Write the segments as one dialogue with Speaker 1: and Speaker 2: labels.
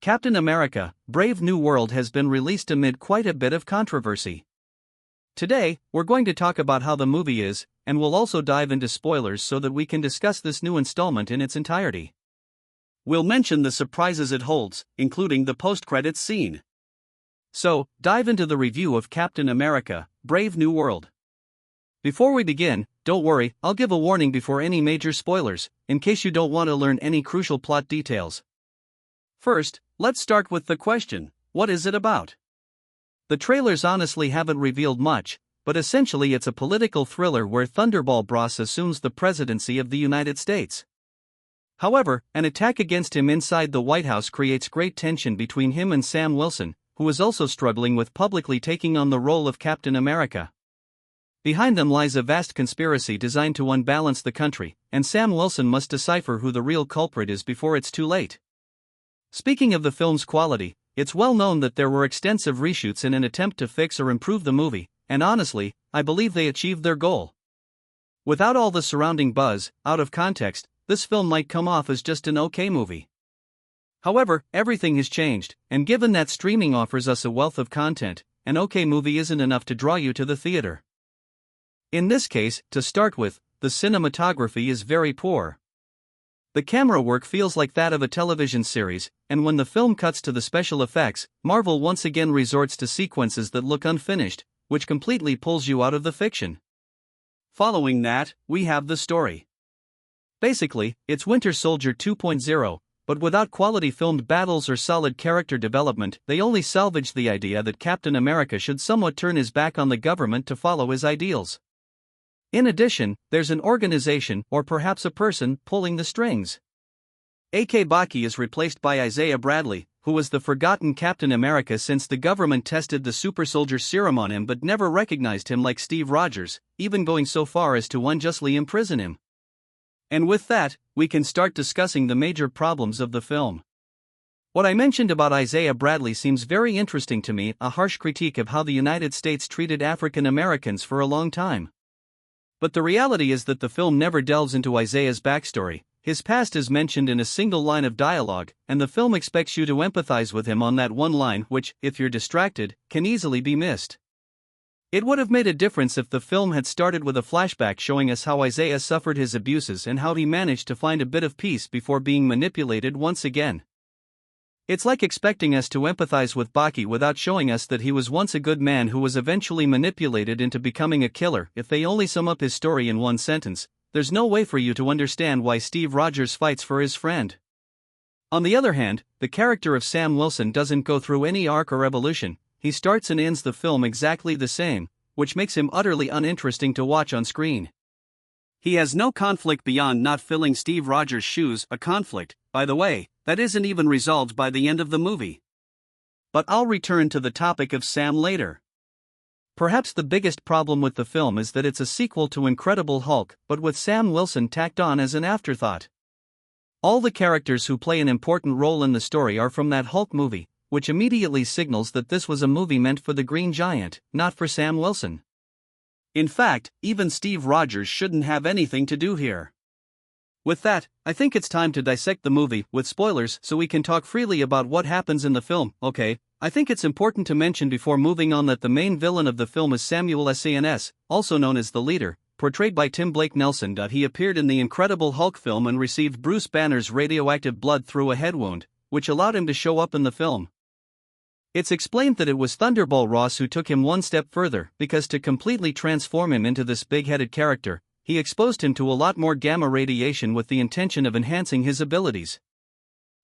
Speaker 1: Captain America, Brave New World has been released amid quite a bit of controversy. Today, we're going to talk about how the movie is, and we'll also dive into spoilers so that we can discuss this new installment in its entirety. We'll mention the surprises it holds, including the post-credits scene. So, dive into the review of Captain America, Brave New World. Before we begin, don't worry, I'll give a warning before any major spoilers, in case you don't want to learn any crucial plot details. First, let's start with the question, what is it about? The trailers honestly haven't revealed much, but essentially it's a political thriller where Thunderball Ross assumes the presidency of the United States. However, an attack against him inside the White House creates great tension between him and Sam Wilson, who is also struggling with publicly taking on the role of Captain America. Behind them lies a vast conspiracy designed to unbalance the country, and Sam Wilson must decipher who the real culprit is before it's too late. Speaking of the film's quality, it's well known that there were extensive reshoots in an attempt to fix or improve the movie, and honestly, I believe they achieved their goal. Without all the surrounding buzz, out of context, this film might come off as just an okay movie. However, everything has changed, and given that streaming offers us a wealth of content, an okay movie isn't enough to draw you to the theater. In this case, to start with, the cinematography is very poor. The camera work feels like that of a television series, and when the film cuts to the special effects, Marvel once again resorts to sequences that look unfinished, which completely pulls you out of the fiction. Following that, we have the story. Basically, it's Winter Soldier 2.0, but without quality filmed battles or solid character development. They only salvage the idea that Captain America should somewhat turn his back on the government to follow his ideals. In addition, there's an organization, or perhaps a person, pulling the strings. A.K. Bucky is replaced by Isaiah Bradley, who was the forgotten Captain America since the government tested the super soldier serum on him but never recognized him like Steve Rogers, even going so far as to unjustly imprison him. And with that, we can start discussing the major problems of the film. What I mentioned about Isaiah Bradley seems very interesting to me, a harsh critique of how the United States treated African Americans for a long time. But the reality is that the film never delves into Isaiah's backstory. His past is mentioned in a single line of dialogue, and the film expects you to empathize with him on that one line, which, if you're distracted, can easily be missed. It would have made a difference if the film had started with a flashback showing us how Isaiah suffered his abuses and how he managed to find a bit of peace before being manipulated once again. It's like expecting us to empathize with Bucky without showing us that he was once a good man who was eventually manipulated into becoming a killer. If they only sum up his story in one sentence, there's no way for you to understand why Steve Rogers fights for his friend. On the other hand, the character of Sam Wilson doesn't go through any arc or evolution. He starts and ends the film exactly the same, which makes him utterly uninteresting to watch on screen. He has no conflict beyond not filling Steve Rogers' shoes, a conflict, by the way, that isn't even resolved by the end of the movie. But I'll return to the topic of Sam later. Perhaps the biggest problem with the film is that it's a sequel to Incredible Hulk, but with Sam Wilson tacked on as an afterthought. All the characters who play an important role in the story are from that Hulk movie, which immediately signals that this was a movie meant for the Green Giant, not for Sam Wilson. In fact, even Steve Rogers shouldn't have anything to do here. With that, I think it's time to dissect the movie with spoilers so we can talk freely about what happens in the film. Okay, I think it's important to mention before moving on that the main villain of the film is Samuel Sans, also known as the Leader, portrayed by Tim Blake Nelson. He appeared in the Incredible Hulk film and received Bruce Banner's radioactive blood through a head wound, which allowed him to show up in the film. It's explained that it was Thunderball Ross who took him one step further, because to completely transform him into this big-headed character, he exposed him to a lot more gamma radiation with the intention of enhancing his abilities.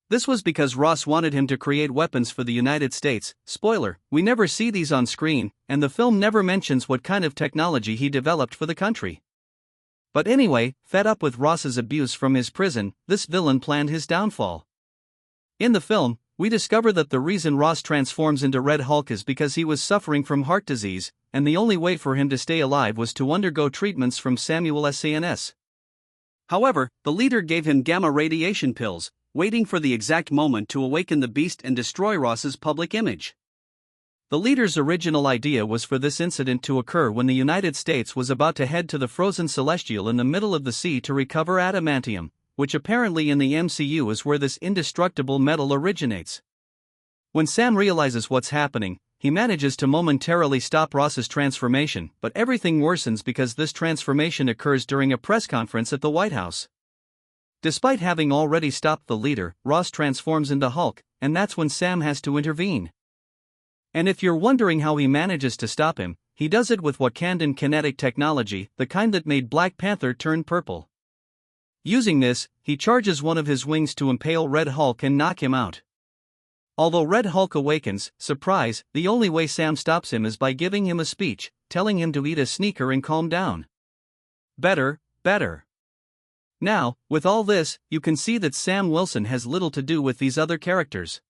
Speaker 1: This was because Ross wanted him to create weapons for the United States. Spoiler, we never see these on screen, and the film never mentions what kind of technology he developed for the country. But anyway, fed up with Ross's abuse from his prison, this villain planned his downfall. In the film, we discover that the reason Ross transforms into Red Hulk is because he was suffering from heart disease, and the only way for him to stay alive was to undergo treatments from Samuel Sans. However, the Leader gave him gamma radiation pills, waiting for the exact moment to awaken the beast and destroy Ross's public image. The Leader's original idea was for this incident to occur when the United States was about to head to the frozen Celestial in the middle of the sea to recover adamantium, which apparently in the MCU is where this indestructible metal originates. When Sam realizes what's happening, he manages to momentarily stop Ross's transformation, but everything worsens because this transformation occurs during a press conference at the White House. Despite having already stopped the leader, Ross transforms into Hulk, and that's when Sam has to intervene. And if you're wondering how he manages to stop him, he does it with Wakandan kinetic technology, the kind that made Black Panther turn purple. Using this, he charges one of his wings to impale Red Hulk and knock him out. Although Red Hulk awakens, surprise, the only way Sam stops him is by giving him a speech, telling him to eat a sneaker and calm down. Better. Now, with all this, you can see that Sam Wilson has little to do with these other characters.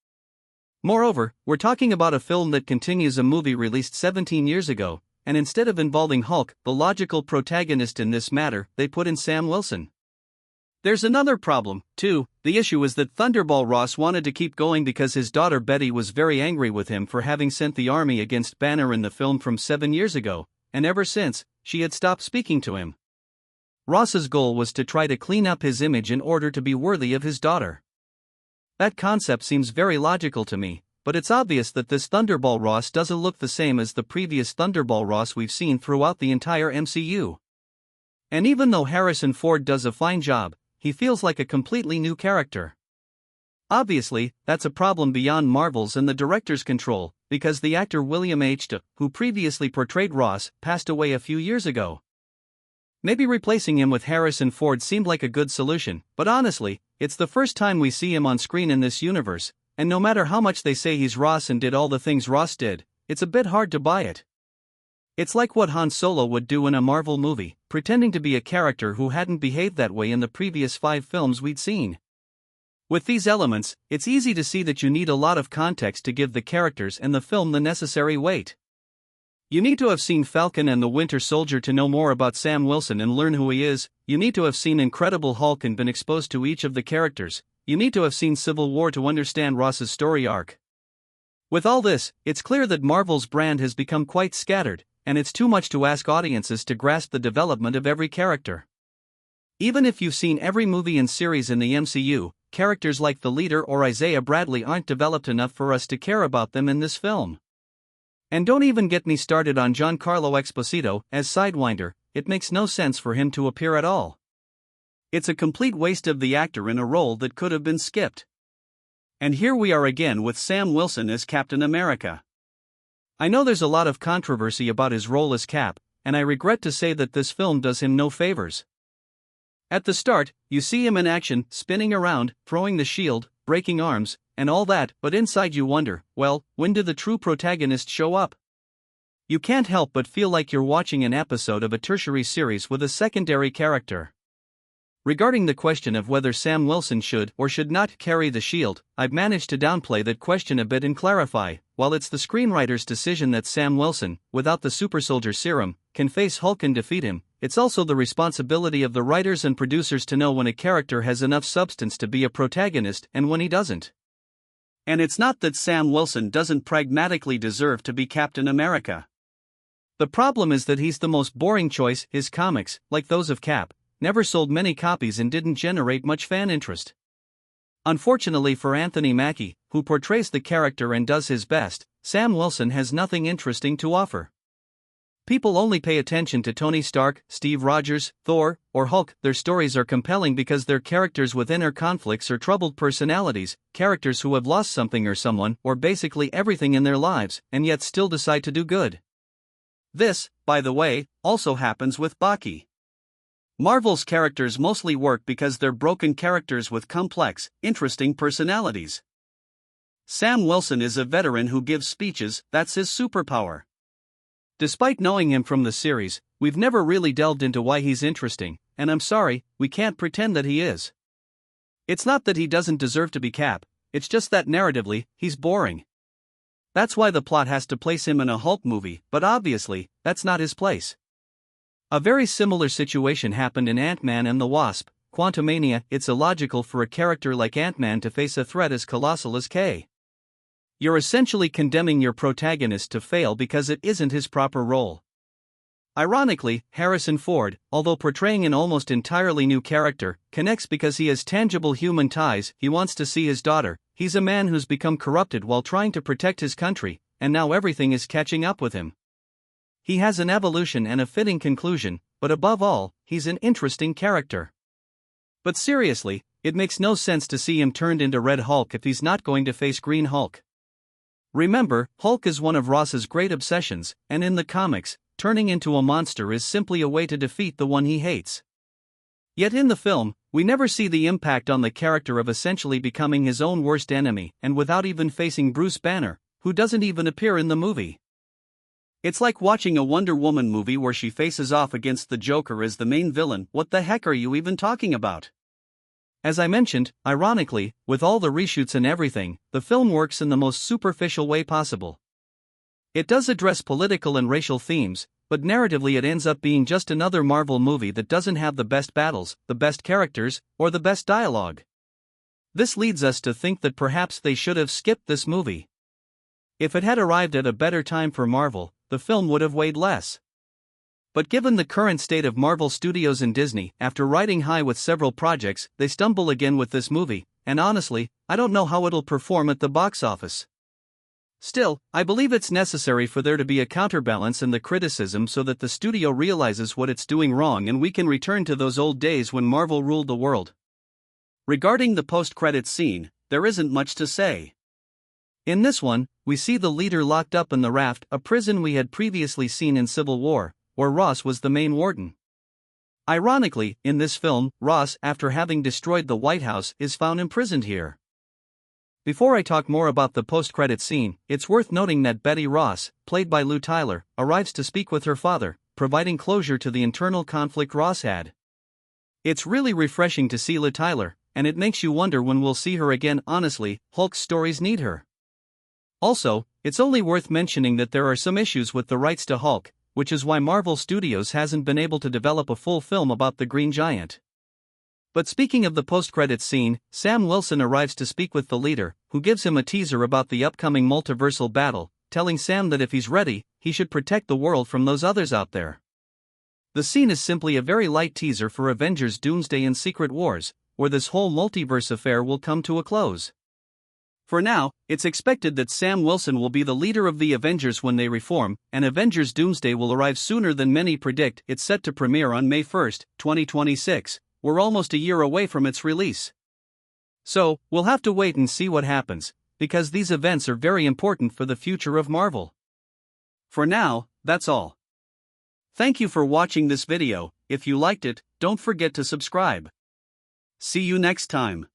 Speaker 1: Moreover, we're talking about a film that continues a movie released 17 years ago, and instead of involving Hulk, the logical protagonist in this matter, they put in Sam Wilson. There's another problem, too. The issue is that Thunderball Ross wanted to keep going because his daughter Betty was very angry with him for having sent the army against Banner in the film from 7 years ago, and ever since, she had stopped speaking to him. Ross's goal was to try to clean up his image in order to be worthy of his daughter. That concept seems very logical to me, but it's obvious that this Thunderball Ross doesn't look the same as the previous Thunderball Ross we've seen throughout the entire MCU. And even though Harrison Ford does a fine job, he feels like a completely new character. Obviously, that's a problem beyond Marvel's and the director's control, because the actor William H. D., who previously portrayed Ross, passed away a few years ago. Maybe replacing him with Harrison Ford seemed like a good solution, but honestly, it's the first time we see him on screen in this universe, and no matter how much they say he's Ross and did all the things Ross did, it's a bit hard to buy it. It's like what Han Solo would do in a Marvel movie, pretending to be a character who hadn't behaved that way in the previous 5 films we'd seen. With these elements, it's easy to see that you need a lot of context to give the characters and the film the necessary weight. You need to have seen Falcon and the Winter Soldier to know more about Sam Wilson and learn who he is. You need to have seen Incredible Hulk and been exposed to each of the characters. You need to have seen Civil War to understand Ross's story arc. With all this, it's clear that Marvel's brand has become quite scattered, and it's too much to ask audiences to grasp the development of every character. Even if you've seen every movie and series in the MCU, characters like the leader or Isaiah Bradley aren't developed enough for us to care about them in this film. And don't even get me started on Giancarlo Esposito as Sidewinder. It makes no sense for him to appear at all. It's a complete waste of the actor in a role that could have been skipped. And here we are again with Sam Wilson as Captain America. I know there's a lot of controversy about his role as Cap, and I regret to say that this film does him no favors. At the start, you see him in action, spinning around, throwing the shield, breaking arms, and all that, but inside you wonder, well, when do the true protagonists show up? You can't help but feel like you're watching an episode of a tertiary series with a secondary character. Regarding the question of whether Sam Wilson should or should not carry the shield, I've managed to downplay that question a bit and clarify, while it's the screenwriter's decision that Sam Wilson, without the super soldier serum, can face Hulk and defeat him, it's also the responsibility of the writers and producers to know when a character has enough substance to be a protagonist and when he doesn't. And it's not that Sam Wilson doesn't pragmatically deserve to be Captain America. The problem is that he's the most boring choice. His comics, like those of Cap, never sold many copies and didn't generate much fan interest. Unfortunately for Anthony Mackie, who portrays the character and does his best, Sam Wilson has nothing interesting to offer. People only pay attention to Tony Stark, Steve Rogers, Thor, or Hulk. Their stories are compelling because they're characters with inner conflicts or troubled personalities, characters who have lost something or someone, or basically everything in their lives, and yet still decide to do good. This, by the way, also happens with Bucky. Marvel's characters mostly work because they're broken characters with complex, interesting personalities. Sam Wilson is a veteran who gives speeches. That's his superpower. Despite knowing him from the series, we've never really delved into why he's interesting, and I'm sorry, we can't pretend that he is. It's not that he doesn't deserve to be Cap, it's just that narratively, he's boring. That's why the plot has to place him in a Hulk movie, but obviously, that's not his place. A very similar situation happened in Ant-Man and the Wasp, Quantumania. It's illogical for a character like Ant-Man to face a threat as colossal as K. You're essentially condemning your protagonist to fail because it isn't his proper role. Ironically, Harrison Ford, although portraying an almost entirely new character, connects because he has tangible human ties. He wants to see his daughter, He's a man who's become corrupted while trying to protect his country, and now everything is catching up with him. He has an evolution and a fitting conclusion, but above all, he's an interesting character. But seriously, it makes no sense to see him turned into Red Hulk if he's not going to face Green Hulk. Remember, Hulk is one of Ross's great obsessions, and in the comics, turning into a monster is simply a way to defeat the one he hates. Yet in the film, we never see the impact on the character of essentially becoming his own worst enemy and without even facing Bruce Banner, who doesn't even appear in the movie. It's like watching a Wonder Woman movie where she faces off against the Joker as the main villain. What the heck are you even talking about? As I mentioned, ironically, with all the reshoots and everything, the film works in the most superficial way possible. It does address political and racial themes, but narratively it ends up being just another Marvel movie that doesn't have the best battles, the best characters, or the best dialogue. This leads us to think that perhaps they should have skipped this movie. If it had arrived at a better time for Marvel, the film would have weighed less. But given the current state of Marvel Studios and Disney, after riding high with several projects, they stumble again with this movie, and honestly, I don't know how it'll perform at the box office. Still, I believe it's necessary for there to be a counterbalance in the criticism so that the studio realizes what it's doing wrong and we can return to those old days when Marvel ruled the world. Regarding the post-credits scene, there isn't much to say. In this one, we see the leader locked up in the Raft, a prison we had previously seen in Civil War, where Ross was the main warden. Ironically, in this film, Ross, after having destroyed the White House, is found imprisoned here. Before I talk more about the post-credit scene, it's worth noting that Betty Ross, played by Lou Tyler, arrives to speak with her father, providing closure to the internal conflict Ross had. It's really refreshing to see Lou Tyler, and it makes you wonder when we'll see her again. Honestly, Hulk's stories need her. Also, it's only worth mentioning that there are some issues with the rights to Hulk, which is why Marvel Studios hasn't been able to develop a full film about the Green Giant. But speaking of the post-credits scene, Sam Wilson arrives to speak with the leader, who gives him a teaser about the upcoming multiversal battle, telling Sam that if he's ready, he should protect the world from those others out there. The scene is simply a very light teaser for Avengers Doomsday and Secret Wars, where this whole multiverse affair will come to a close. For now, it's expected that Sam Wilson will be the leader of the Avengers when they reform, and Avengers Doomsday will arrive sooner than many predict. It's set to premiere on May 1, 2026, we're almost a year away from its release. So, we'll have to wait and see what happens, because these events are very important for the future of Marvel. For now, that's all. Thank you for watching this video. If you liked it, don't forget to subscribe. See you next time.